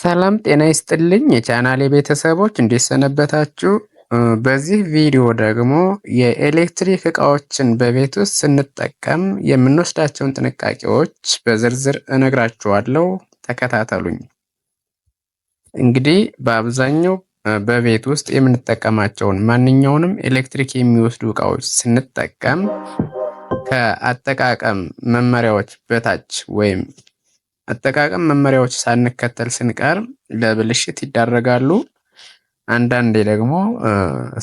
ሰላም ጤና ይስጥልኝ የቻናሌ ቤተሰቦች እንዴት ሰነበታችሁ? በዚህ ቪዲዮ ደግሞ የኤሌክትሪክ እቃዎችን በቤት ውስጥ ስንጠቀም የምንወስዳቸውን ጥንቃቄዎች በዝርዝር እነግራችኋለሁ። ተከታተሉኝ። እንግዲህ በአብዛኛው በቤት ውስጥ የምንጠቀማቸውን ማንኛውንም ኤሌክትሪክ የሚወስዱ እቃዎች ስንጠቀም ከአጠቃቀም መመሪያዎች በታች ወይም አጠቃቀም መመሪያዎች ሳንከተል ስንቀር ለብልሽት ይዳረጋሉ። አንዳንዴ ደግሞ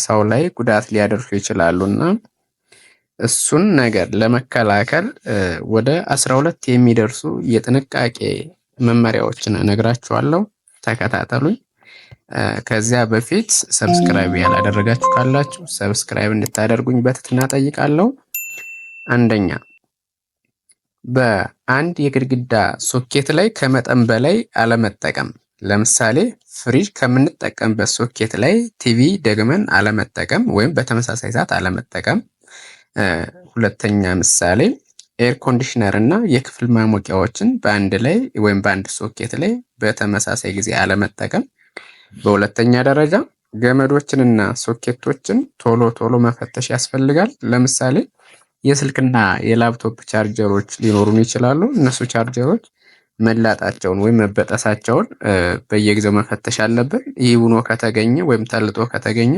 ሰው ላይ ጉዳት ሊያደርሱ ይችላሉና እሱን ነገር ለመከላከል ወደ 12 የሚደርሱ የጥንቃቄ መመሪያዎችን እነግራችኋለሁ። ተከታተሉኝ። ከዚያ በፊት ሰብስክራይብ ያላደረጋችሁ ካላችሁ ሰብስክራይብ እንድታደርጉኝ በትህትና ጠይቃለሁ። አንደኛ፣ በአንድ የግድግዳ ሶኬት ላይ ከመጠን በላይ አለመጠቀም። ለምሳሌ ፍሪጅ ከምንጠቀምበት ሶኬት ላይ ቲቪ ደግመን አለመጠቀም ወይም በተመሳሳይ ሰዓት አለመጠቀም። ሁለተኛ ምሳሌ ኤር ኮንዲሽነር እና የክፍል ማሞቂያዎችን በአንድ ላይ ወይም በአንድ ሶኬት ላይ በተመሳሳይ ጊዜ አለመጠቀም። በሁለተኛ ደረጃ ገመዶችንና ሶኬቶችን ቶሎ ቶሎ መፈተሽ ያስፈልጋል። ለምሳሌ የስልክና የላፕቶፕ ቻርጀሮች ሊኖሩን ይችላሉ። እነሱ ቻርጀሮች መላጣቸውን ወይም መበጠሳቸውን በየጊዜው መፈተሽ አለብን። ይህ ሆኖ ከተገኘ ወይም ተልጦ ከተገኘ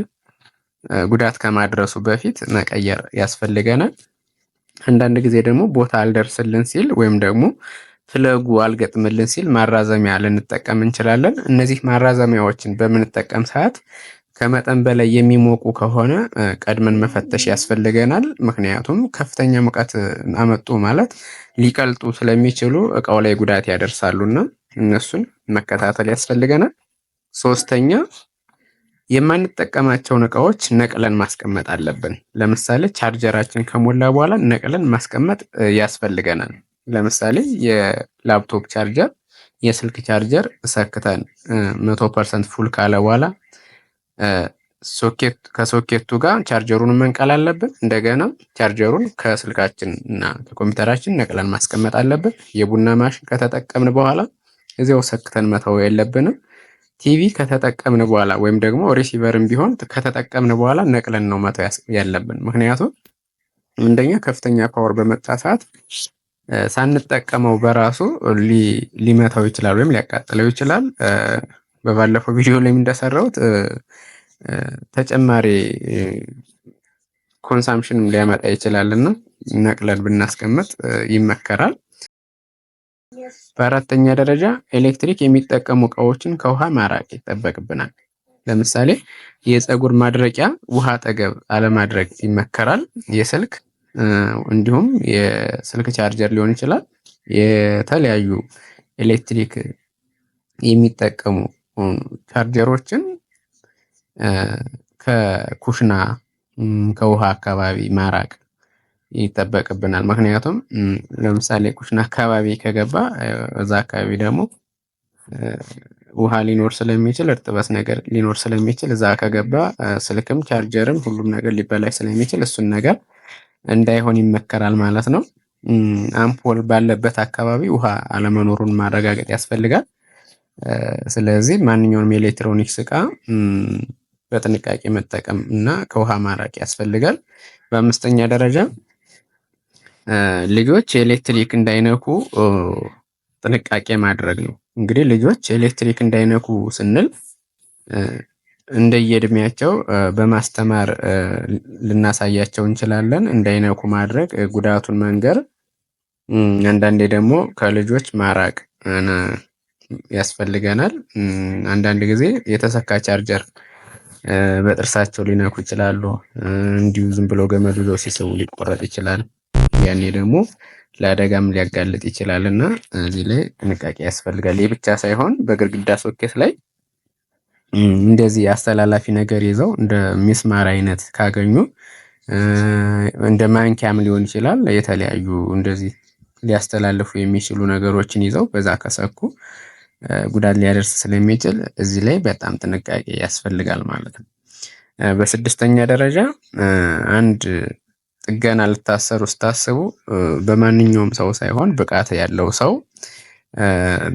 ጉዳት ከማድረሱ በፊት መቀየር ያስፈልገናል። አንዳንድ ጊዜ ደግሞ ቦታ አልደርስልን ሲል ወይም ደግሞ ፍለጉ አልገጥምልን ሲል ማራዘሚያ ልንጠቀም እንችላለን። እነዚህ ማራዘሚያዎችን በምንጠቀም ሰዓት ከመጠን በላይ የሚሞቁ ከሆነ ቀድመን መፈተሽ ያስፈልገናል። ምክንያቱም ከፍተኛ ሙቀት አመጡ ማለት ሊቀልጡ ስለሚችሉ እቃው ላይ ጉዳት ያደርሳሉና እነሱን መከታተል ያስፈልገናል። ሶስተኛ፣ የማንጠቀማቸውን እቃዎች ነቅለን ማስቀመጥ አለብን። ለምሳሌ ቻርጀራችን ከሞላ በኋላ ነቅለን ማስቀመጥ ያስፈልገናል። ለምሳሌ የላፕቶፕ ቻርጀር፣ የስልክ ቻርጀር ሰክተን 100% ፉል ካለ በኋላ ከሶኬቱ ጋር ቻርጀሩን መንቀል አለብን። እንደገና ቻርጀሩን ከስልካችን እና ከኮምፒውተራችን ነቅለን ማስቀመጥ አለብን። የቡና ማሽን ከተጠቀምን በኋላ እዚያው ሰክተን መተው የለብንም። ቲቪ ከተጠቀምን በኋላ ወይም ደግሞ ሪሲቨርም ቢሆን ከተጠቀምን በኋላ ነቅለን ነው መተው ያለብን። ምክንያቱም አንደኛ ከፍተኛ ፓወር በመጣ ሰዓት ሳንጠቀመው በራሱ ሊመታው ይችላል ወይም ሊያቃጥለው ይችላል። በባለፈው ቪዲዮ ላይ እንደሰራሁት ተጨማሪ ኮንሳምፕሽንም ሊያመጣ ይችላልና ነቅለን ብናስቀምጥ ይመከራል። በአራተኛ ደረጃ ኤሌክትሪክ የሚጠቀሙ እቃዎችን ከውሃ ማራቅ ይጠበቅብናል። ለምሳሌ የፀጉር ማድረቂያ ውሃ አጠገብ አለማድረግ ይመከራል። የስልክ እንዲሁም የስልክ ቻርጀር ሊሆን ይችላል። የተለያዩ ኤሌክትሪክ የሚጠቀሙ ቻርጀሮችን ከኩሽና ከውሃ አካባቢ ማራቅ ይጠበቅብናል። ምክንያቱም ለምሳሌ ኩሽና አካባቢ ከገባ እዛ አካባቢ ደግሞ ውሃ ሊኖር ስለሚችል እርጥበት ነገር ሊኖር ስለሚችል እዛ ከገባ ስልክም ቻርጀርም ሁሉም ነገር ሊበላሽ ስለሚችል እሱን ነገር እንዳይሆን ይመከራል ማለት ነው። አምፖል ባለበት አካባቢ ውሃ አለመኖሩን ማረጋገጥ ያስፈልጋል። ስለዚህ ማንኛውንም የኤሌክትሮኒክስ እቃ በጥንቃቄ መጠቀም እና ከውሃ ማራቅ ያስፈልጋል። በአምስተኛ ደረጃ ልጆች ኤሌክትሪክ እንዳይነኩ ጥንቃቄ ማድረግ ነው። እንግዲህ ልጆች ኤሌክትሪክ እንዳይነኩ ስንል እንደየእድሜያቸው በማስተማር ልናሳያቸው እንችላለን። እንዳይነኩ ማድረግ፣ ጉዳቱን መንገር፣ አንዳንዴ ደግሞ ከልጆች ማራቅ ያስፈልገናል። አንዳንድ ጊዜ የተሰካ ቻርጀር በጥርሳቸው ሊነኩ ይችላሉ። እንዲሁ ዝም ብሎ ገመዱ ይዘው ሲስቡ ሊቆረጥ ይችላል። ያኔ ደግሞ ለአደጋም ሊያጋልጥ ይችላል እና እዚህ ላይ ጥንቃቄ ያስፈልጋል። ይህ ብቻ ሳይሆን በግድግዳ ሶኬት ላይ እንደዚህ አስተላላፊ ነገር ይዘው እንደ ሚስማር አይነት ካገኙ እንደ ማንኪያም ሊሆን ይችላል የተለያዩ እንደዚህ ሊያስተላልፉ የሚችሉ ነገሮችን ይዘው በዛ ከሰኩ ጉዳት ሊያደርስ ስለሚችል እዚህ ላይ በጣም ጥንቃቄ ያስፈልጋል ማለት ነው። በስድስተኛ ደረጃ አንድ ጥገና ልታሰሩ ስታስቡ በማንኛውም ሰው ሳይሆን ብቃት ያለው ሰው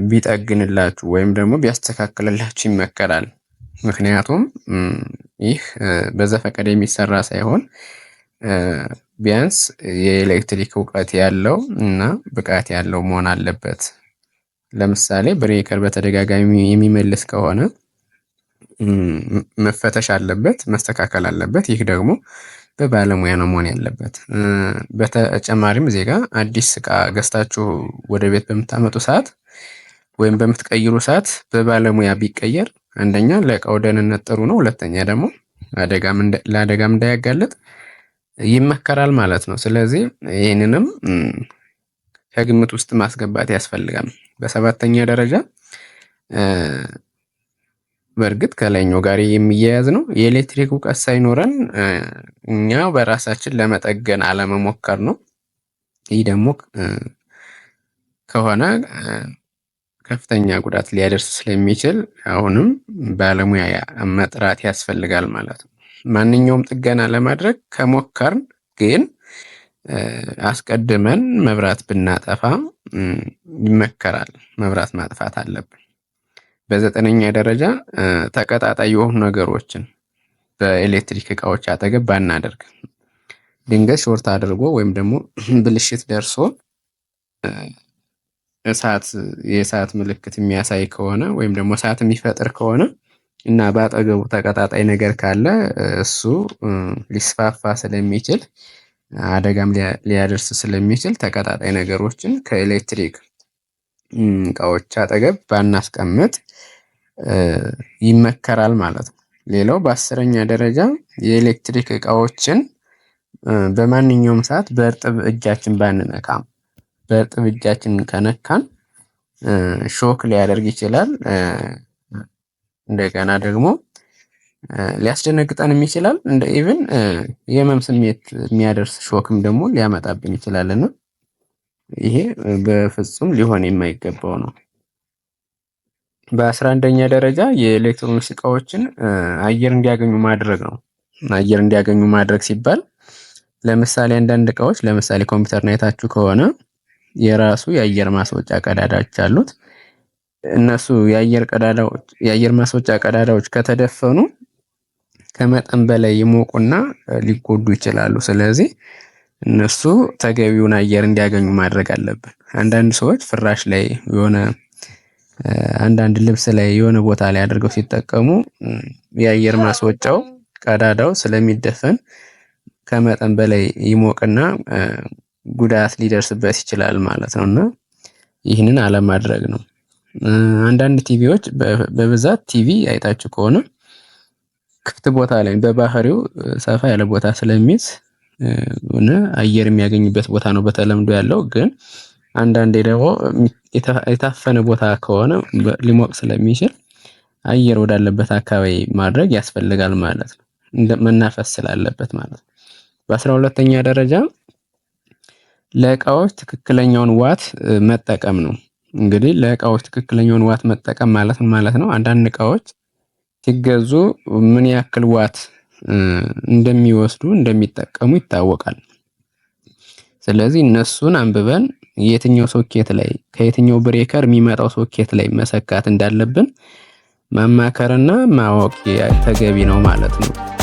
ቢጠግንላችሁ ወይም ደግሞ ቢያስተካክልላችሁ ይመከራል። ምክንያቱም ይህ በዘፈቀደ የሚሰራ ሳይሆን ቢያንስ የኤሌክትሪክ እውቀት ያለው እና ብቃት ያለው መሆን አለበት። ለምሳሌ ብሬከር በተደጋጋሚ የሚመልስ ከሆነ መፈተሽ አለበት፣ መስተካከል አለበት። ይህ ደግሞ በባለሙያ ነው መሆን ያለበት። በተጨማሪም እዚህ ጋር አዲስ እቃ ገዝታችሁ ወደ ቤት በምታመጡ ሰዓት ወይም በምትቀይሩ ሰዓት በባለሙያ ቢቀየር አንደኛ ለእቃው ደህንነት ጥሩ ነው፣ ሁለተኛ ደግሞ ለአደጋም እንዳያጋልጥ ይመከራል ማለት ነው። ስለዚህ ይህንንም ከግምት ውስጥ ማስገባት ያስፈልጋል። በሰባተኛ ደረጃ በእርግጥ ከላይኛው ጋር የሚያያዝ ነው። የኤሌክትሪክ እውቀት ሳይኖረን እኛ በራሳችን ለመጠገን አለመሞከር ነው። ይህ ደግሞ ከሆነ ከፍተኛ ጉዳት ሊያደርስ ስለሚችል አሁንም ባለሙያ መጥራት ያስፈልጋል ማለት ነው። ማንኛውም ጥገና ለማድረግ ከሞከርን ግን አስቀድመን መብራት ብናጠፋ ይመከራል። መብራት ማጥፋት አለብን። በዘጠነኛ ደረጃ ተቀጣጣይ የሆኑ ነገሮችን በኤሌክትሪክ እቃዎች አጠገብ ባናደርግ። ድንገት ሾርት አድርጎ ወይም ደግሞ ብልሽት ደርሶ የእሳት ምልክት የሚያሳይ ከሆነ ወይም ደግሞ እሳት የሚፈጥር ከሆነ እና በአጠገቡ ተቀጣጣይ ነገር ካለ እሱ ሊስፋፋ ስለሚችል አደጋም ሊያደርስ ስለሚችል ተቀጣጣይ ነገሮችን ከኤሌክትሪክ እቃዎች አጠገብ ባናስቀምጥ ይመከራል ማለት ነው። ሌላው በአስረኛ ደረጃ የኤሌክትሪክ እቃዎችን በማንኛውም ሰዓት በእርጥብ እጃችን ባንነካም። በእርጥብ እጃችን ከነካን ሾክ ሊያደርግ ይችላል። እንደገና ደግሞ ሊያስደነግጠንም ይችላል። እንደ ኢቭን የህመም ስሜት የሚያደርስ ሾክም ደግሞ ሊያመጣብን ይችላልና ይሄ በፍጹም ሊሆን የማይገባው ነው። በ11ኛ ደረጃ የኤሌክትሮኒክስ እቃዎችን አየር እንዲያገኙ ማድረግ ነው። አየር እንዲያገኙ ማድረግ ሲባል ለምሳሌ አንዳንድ እቃዎች ለምሳሌ ኮምፒውተር አይታችሁ ከሆነ የራሱ የአየር ማስወጫ ቀዳዳዎች አሉት። እነሱ የአየር ማስወጫ ቀዳዳዎች ከተደፈኑ ከመጠን በላይ ይሞቁና ሊጎዱ ይችላሉ። ስለዚህ እነሱ ተገቢውን አየር እንዲያገኙ ማድረግ አለብን። አንዳንድ ሰዎች ፍራሽ ላይ አንዳንድ ልብስ ላይ የሆነ ቦታ ላይ አድርገው ሲጠቀሙ የአየር ማስወጫው ቀዳዳው ስለሚደፈን ከመጠን በላይ ይሞቅና ጉዳት ሊደርስበት ይችላል ማለት ነው። እና ይህንን አለማድረግ ነው። አንዳንድ ቲቪዎች በብዛት ቲቪ አይታችሁ ከሆነ ክፍት ቦታ ላይ በባህሪው ሰፋ ያለ ቦታ ስለሚይዝ አየር የሚያገኝበት ቦታ ነው በተለምዶ ያለው። ግን አንዳንዴ ደግሞ የታፈነ ቦታ ከሆነ ሊሞቅ ስለሚችል አየር ወዳለበት አካባቢ ማድረግ ያስፈልጋል ማለት ነው። መናፈስ ስላለበት ማለት ነው። በ12ኛ ደረጃ ለእቃዎች ትክክለኛውን ዋት መጠቀም ነው። እንግዲህ ለእቃዎች ትክክለኛውን ዋት መጠቀም ማለት ነው አንዳንድ እቃዎች ሲገዙ ምን ያክል ዋት እንደሚወስዱ እንደሚጠቀሙ ይታወቃል። ስለዚህ እነሱን አንብበን የትኛው ሶኬት ላይ ከየትኛው ብሬከር የሚመጣው ሶኬት ላይ መሰካት እንዳለብን ማማከርና ማወቅ ተገቢ ነው ማለት ነው።